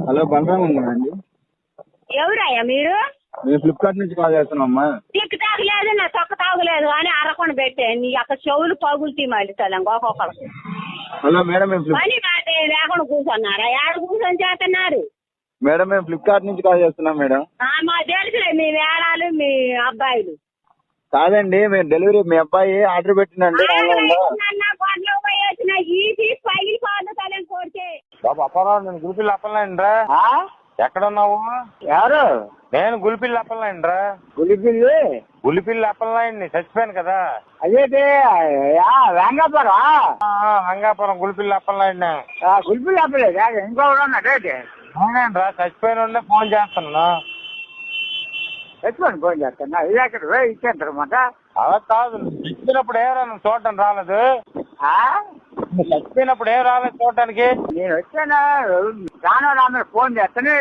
Hello Balram అండి. ఎవరయ్యా మీరు? మేము ఫ్లిప్కార్ట్ నుంచి కాల్ చేస్తున్నామ్మా. తిక్కు తాగలేదు, నా తొక్క తాగలేదు అని అరకొని పెట్టే నీ అక్కడ చెవులు పగులుతీ మళ్ళీ ఒక్కొక్కరు. హలో మేడం, పని మాట లేకుండా కూర్చున్నారా? ఏడ కూర్చొని చేస్తున్నారు మేడం? మేము ఫ్లిప్కార్ట్ నుంచి కాల్ చేస్తున్నాం మేడం. మా తెలుసులే మీ వేళాలు మీ అబ్బాయిలు. కాదండి, మేము డెలివరీ మీ అబ్బాయి ఆర్డర్ పెట్టినండి గొడ్లు పోయి వచ్చిన ఈ తీసి పగిలి పోతాను కొడితే. బాబు అప్పారావు, నేను గుల్పిల్లి అప్పలనాయండిరా. ఎక్కడున్నావు? ఎవరు? నేను గుల్పిల్లి అప్పలనాయండిరా. గుల్పిల్లి అప్పలనాయండి, చచ్చిపోయాను కదా. అదేంటి వెంగాపురం? రంగాపురం గుల్పిల్లి అప్పలనాయండి. గుల్పిల్లి అప్పలేదు ఇంకొకటి ఉన్నట్టయితే అవునండిరా, చచ్చిపోయిన ఫోన్ చేస్తున్నాను. తెచ్చుకోండి, ఫోన్ చేస్తాను. ఇది ఎక్కడ ఇచ్చేంటారన్నమాట. అలా కాదు, చచ్చిపోయినప్పుడు ఏరా నువ్వు చూడటానికి రాలేదు? చచ్చిపోయినప్పుడు ఏం రాలేదు చూడటానికి? నేను వచ్చాను, రాను ఫోన్ చేస్తాను.